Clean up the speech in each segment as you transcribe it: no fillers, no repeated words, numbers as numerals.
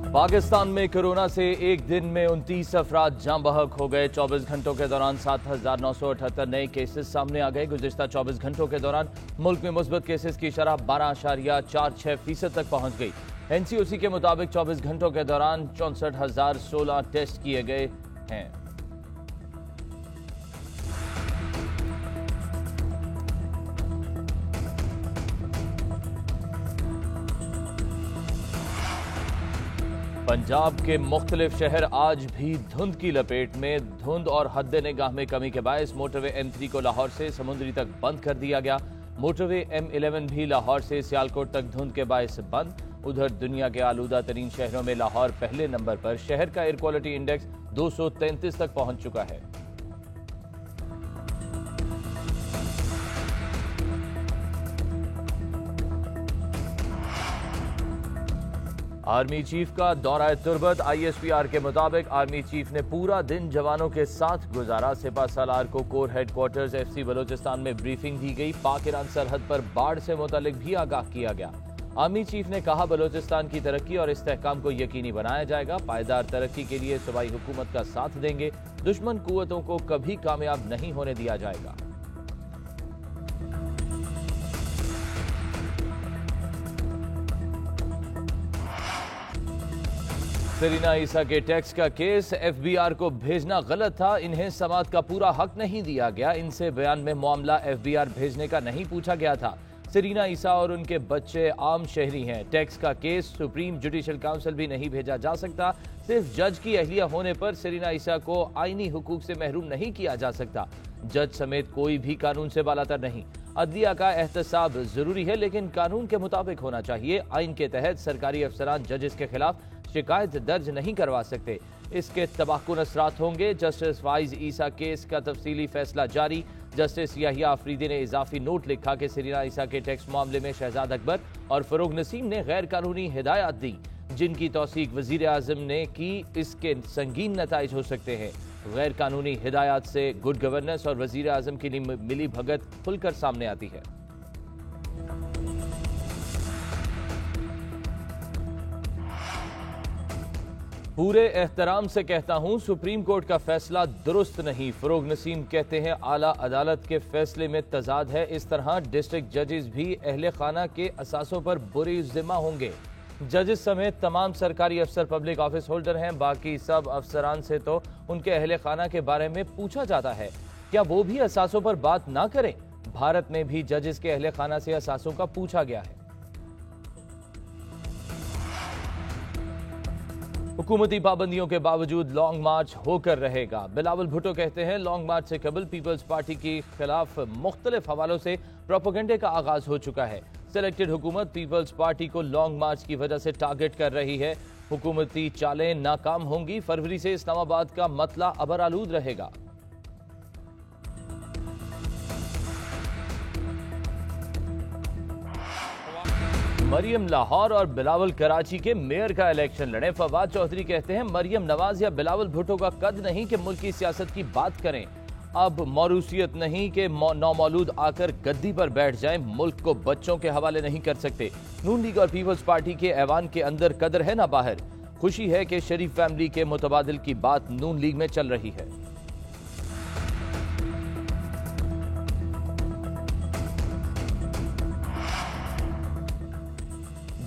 पाकिस्तान में कोरोना से एक दिन में 29 अफराद जाँ बहक हो गए। 24 घंटों के दौरान 7,978 नए केसेस सामने आ गए। गुज़िश्ता 24 घंटों के दौरान मुल्क में मुस्बत केसेस की शरह 12.46% तक पहुंच गई। एनसीओसी के मुताबिक 24 घंटों के दौरान 64,016 टेस्ट किए गए हैं। पंजाब के मुख्तलिफ शहर आज भी धुंध की लपेट में। धुंध और हद्दे निगाह में कमी के बायस मोटरवे M3 को लाहौर से समुद्री तक बंद कर दिया गया। मोटरवे M11 भी लाहौर से सियालकोट तक धुंध के बायस बंद। उधर दुनिया के आलूदा तरीन शहरों में लाहौर पहले नंबर पर। शहर का एयर क्वालिटी इंडेक्स 233 तक पहुंच चुका है। आर्मी चीफ का दौरा तुर्बत। ISPR के मुताबिक आर्मी चीफ ने पूरा दिन जवानों के साथ गुजारा। सिपा सालार को कोर हेडक्वार्टर्स FC बलोचिस्तान में ब्रीफिंग दी गई। पाक ईरान सरहद पर बाढ़ से मुतालिक भी आगाह किया गया। आर्मी चीफ ने कहा, बलोचिस्तान की तरक्की और इस्तेहकाम को यकीनी बनाया जाएगा। पायदार तरक्की के लिए सूबाई हुकूमत का साथ देंगे। दुश्मन कुव्वतों को कभी कामयाब नहीं होने दिया जाएगा। सरीना ईसा के टैक्स का केस। FBR को भेजना गलत था। इन्हें समाअत का पूरा हक नहीं दिया गया। इनसे बयान में मामला FBR भेजने का नहीं पूछा गया था। सरीना ईसा और उनके बच्चे आम शहरी हैं। टैक्स का केस सुप्रीम जुडिशल काउंसिल भी नहीं भेजा जा सकता। सिर्फ जज की अहलिया होने पर सरीना ईसा को आईनी हुकूक से महरूम नहीं किया जा सकता। जज समेत कोई भी कानून से बालातर नहीं। अदलिया का एहतसाब जरूरी है, लेकिन कानून के मुताबिक होना चाहिए। आइन के तहत सरकारी अफसरान जजेस के खिलाफ शिकायत दर्ज नहीं करवा सकते। इसके तबाहकुन असरात होंगे। जस्टिस फाइज ईसा केस का तफसीली फैसला जारी। जस्टिस याहिया अफरीदी ने इजाफी नोट लिखा कि सरीना ईसा के टैक्स मामले में शहजाद अकबर और फरोग नसीम ने गैर कानूनी हिदायत दी, जिनकी तौसीक वजीर आजम ने की। इसके संगीन नताइज हो सकते हैं। गैर कानूनी हिदायत से गुड गवर्नेंस और वजीर आजम की मिली भगत खुलकर सामने आती है। पूरे एहतराम से कहता हूं, सुप्रीम कोर्ट का फैसला दुरुस्त नहीं। फरोग नसीम कहते हैं आला अदालत के फैसले में तजाद है। इस तरह डिस्ट्रिक्ट जजेस भी अहले खाना के असासों पर बुरी जिम्मा होंगे। जजेस समेत तमाम सरकारी अफसर पब्लिक ऑफिस होल्डर हैं। बाकी सब अफसरान से तो उनके अहले खाना के बारे में पूछा जाता है, क्या वो भी असासों पर बात ना करें? भारत में भी जजेस के अहले खाना से असासों का पूछा गया है। हुकूमती पाबंदियों के बावजूद लॉन्ग मार्च होकर रहेगा। बिलावल भुट्टो कहते हैं, लॉन्ग मार्च से कबल पीपल्स पार्टी के खिलाफ मुख्तलिफ हवालों से प्रोपेगेंडे का आगाज हो चुका है। सिलेक्टेड हुकूमत पीपल्स पार्टी को लॉन्ग मार्च की वजह से टारगेट कर रही है। हुकूमती चालें नाकाम होंगी। फरवरी से इस्लामाबाद का मतला अबरालूद रहेगा। मरियम लाहौर और बिलावल कराची के मेयर का इलेक्शन लड़े। फवाद चौधरी कहते हैं, मरियम नवाज या बिलावल भुट्टो का कद नहीं कि मुल्क की सियासत की बात करें। अब मौरूसियत नहीं कि नौमौलूद आकर गद्दी पर बैठ जाएं। मुल्क को बच्चों के हवाले नहीं कर सकते। नून लीग और पीपल्स पार्टी के ऐवान के अंदर कदर है ना बाहर। खुशी है कि शरीफ फैमिली के मुतबादिल की बात नून लीग में चल रही है।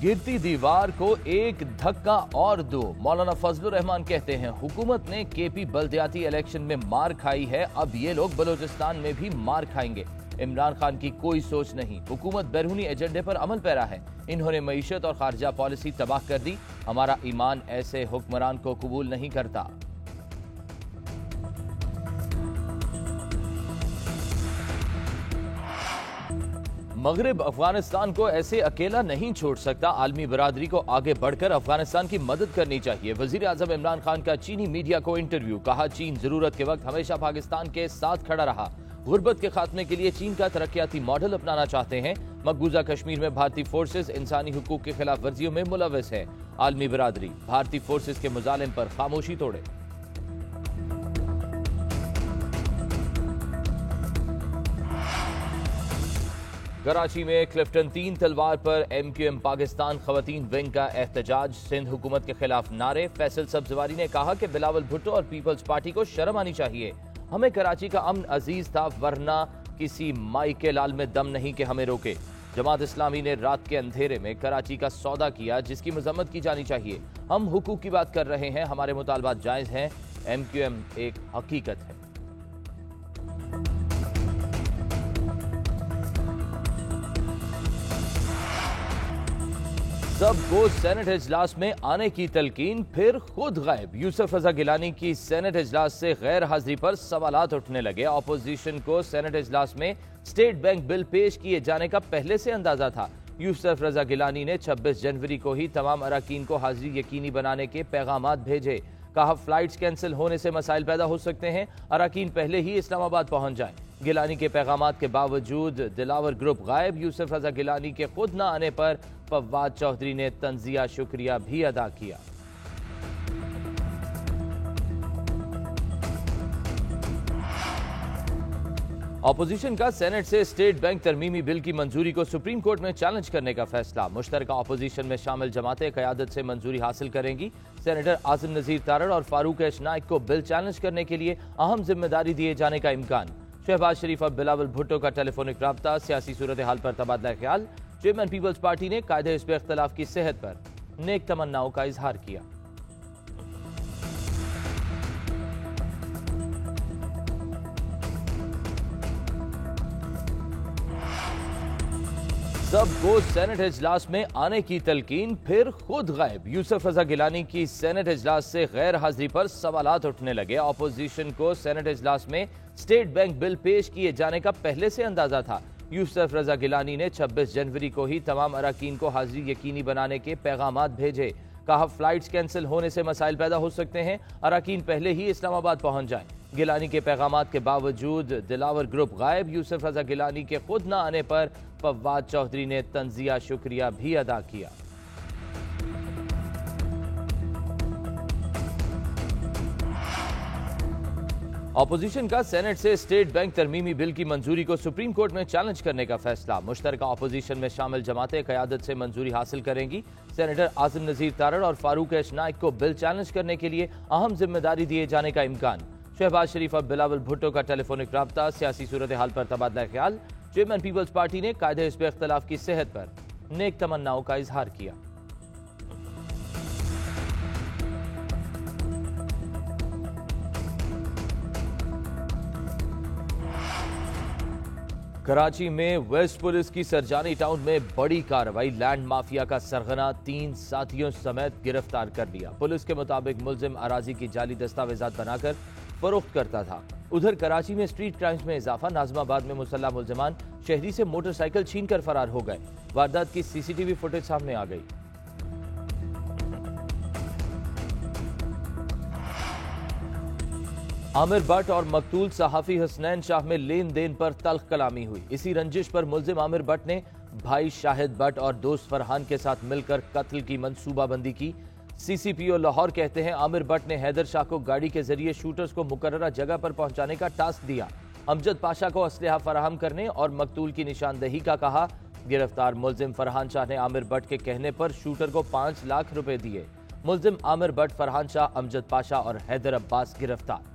गिरती दीवार को एक धक्का और दो। मौलाना फजलुर रहमान कहते हैं, हुकूमत ने KP बल्दियाती इलेक्शन में मार खाई है, अब ये लोग बलोचिस्तान में भी मार खाएंगे। इमरान खान की कोई सोच नहीं। हुकूमत बैरूनी एजेंडे पर अमल पैरा है। इन्होंने मईशत और खारजा पॉलिसी तबाह कर दी। हमारा ईमान ऐसे हुक्मरान को कबूल नहीं करता। मगरिब अफगानिस्तान को ऐसे अकेला नहीं छोड़ सकता। आलमी बरादरी को आगे बढ़कर अफगानिस्तान की मदद करनी चाहिए। वजीर आजम इमरान खान का चीनी मीडिया को इंटरव्यू। कहा, चीन जरूरत के वक्त हमेशा पाकिस्तान के साथ खड़ा रहा। गुर्बत के खात्मे के लिए चीन का तरक्याती मॉडल अपनाना चाहते हैं। मकबूजा कश्मीर में भारतीय फोर्सेज इंसानी हुकूक के खिलाफ वर्जियों में मुलविस है। आलमी बरादरी भारतीय फोर्सेज के मुजालिम पर खामोशी तोड़े। कराची में क्लिफ्टन 3 तलवार पर MQM पाकिस्तान खवातीन विंग का एहतजाज, सिंध हुकूमत के खिलाफ नारे। फैसल सब्जवारी ने कहा कि बिलावल भुट्टो और पीपल्स पार्टी को शर्म आनी चाहिए। हमें कराची का अमन अजीज था, वरना किसी माई के लाल में दम नहीं कि हमें रोके। जमात इस्लामी ने रात के अंधेरे में कराची का सौदा किया, जिसकी मजम्मत की जानी चाहिए। हम हुकूक की बात कर रहे हैं, हमारे मुतालबात जायज हैं। MQM एक हकीकत है। सबको सेनेट इजलास में आने की तलकीन, फिर खुद गायब। यूसुफ रजा गिलानी की सेनेट इजलास से गैर हाजिरी पर सवालात उठने लगे। अपोजिशन को सेनेट इजलास में स्टेट बैंक बिल पेश किए जाने का पहले से अंदाजा था। यूसुफ रजा गिलानी ने 26 जनवरी को ही तमाम अरकान को हाजिरी यकीनी बनाने के पैगामात भेजे। कहा, फ्लाइट्स कैंसिल होने से मसाइल पैदा हो सकते हैं, अरकान पहले ही इस्लामाबाद पहुंच जाएं। गिलानी के पैगामात के बावजूद दिलावर ग्रुप गायब। यूसुफ रजा गिलानी के खुद न आने पर फवाद चौधरी ने तंजिया शुक्रिया भी अदा किया। ऑपोजिशन का सेनेट से स्टेट बैंक तरमीमी बिल की मंजूरी को सुप्रीम कोर्ट में चैलेंज करने का फैसला। मुश्तरका ऑपोजिशन में शामिल जमातें क़यादत से मंजूरी हासिल करेंगी। सेनेटर आज़म नज़ीर तारड़ और फारूक एच नाइक को बिल चैलेंज करने के लिए अहम जिम्मेदारी दिए जाने का इम्कान। शहबाज शरीफ और बिलावल भुट्टो का टेलीफोनिक राब्ता, सियासी सूरत हाल पर तबादला ख्याल। चेयरमैन पीपल्स पार्टी ने कायदे हिस्ब इख्तलाफ की सेहत पर नेक तमन्नाओं का इजहार किया। सबको सेनेट इजलास में आने की तलकीन, फिर खुद गायब। यूसुफ रजा गिलानी की सेनेट इजलास से गैर हाजिरी पर सवालात उठने लगे। अपोजिशन को सेनेट इजलास में स्टेट बैंक बिल पेश किए जाने का पहले से अंदाजा था। यूसुफ रजा गिलानी ने 26 जनवरी को ही तमाम अरकान को हाजिरी यकीनी बनाने के पैगामात भेजे। कहा, फ्लाइट्स कैंसिल होने से मसाइल पैदा हो सकते हैं, अरकान पहले ही इस्लामाबाद पहुंच जाएं। गिलानी के पैगामात के बावजूद दिलावर ग्रुप गायब। यूसुफ रजा गिलानी के खुद न आने पर फवाद चौधरी ने तंजिया शुक्रिया भी अदा किया। ऑपोजिशन का सेनेट से स्टेट बैंक तरमीमी बिल की मंजूरी को सुप्रीम कोर्ट में चैलेंज करने का फैसला। मुश्तरका ऑपोजिशन में शामिल जमातें क़यादत से मंजूरी हासिल करेंगी। सेनेटर आज़म नज़ीर तारड़ और फारूक एच नाइक को बिल चैलेंज करने के लिए अहम जिम्मेदारी दिए जाने का इम्कान। शहबाज शरीफ और बिलावल भुट्टो का टेलीफोनिक राब्ता, सियासी सूरत हाल पर तबादला ख्याल। चेयरमैन पीपल्स पार्टी ने कायदे हिस्ब इख्तलाफ की सेहत पर नेक तमन्नाओं का इजहार किया। कराची में वेस्ट पुलिस की सरजानी टाउन में बड़ी कार्रवाई। लैंड माफिया का सरगना 3 साथियों समेत गिरफ्तार कर लिया। पुलिस के मुताबिक मुलजिम अराजी की जाली दस्तावेजात बनाकर फरोख्त करता था। उधर कराची में स्ट्रीट क्राइम्स में इजाफा। नाजमाबाद में मुसल्ला मुलजमान शहरी से मोटरसाइकिल छीनकर फरार हो गए। वारदात की CCTV फुटेज सामने आ गई। आमिर भट्ट और मकतूल सहाफी हसनैन शाह में लेन देन पर तल्ख कलामी हुई। इसी रंजिश पर मुलजिम आमिर भट्ट ने भाई शाहिद भट्ट और दोस्त फरहान के साथ मिलकर कत्ल की मंसूबाबंदी की। CCPO लाहौर कहते हैं, आमिर भट्ट ने हैदर शाह को गाड़ी के जरिए शूटर्स को मुकर्ररा जगह पर पहुंचाने का टास्क दिया। अमजद पाशा को असलहा फराहम करने और मकतूल की निशानदही का कहा। गिरफ्तार मुलजिम फरहान शाह ने आमिर भट्ट के कहने पर शूटर को 5 लाख रुपए दिए। मुलजिम आमिर भट्ट, फरहान शाह, अमजद पाशा और हैदर अब्बास गिरफ्तार।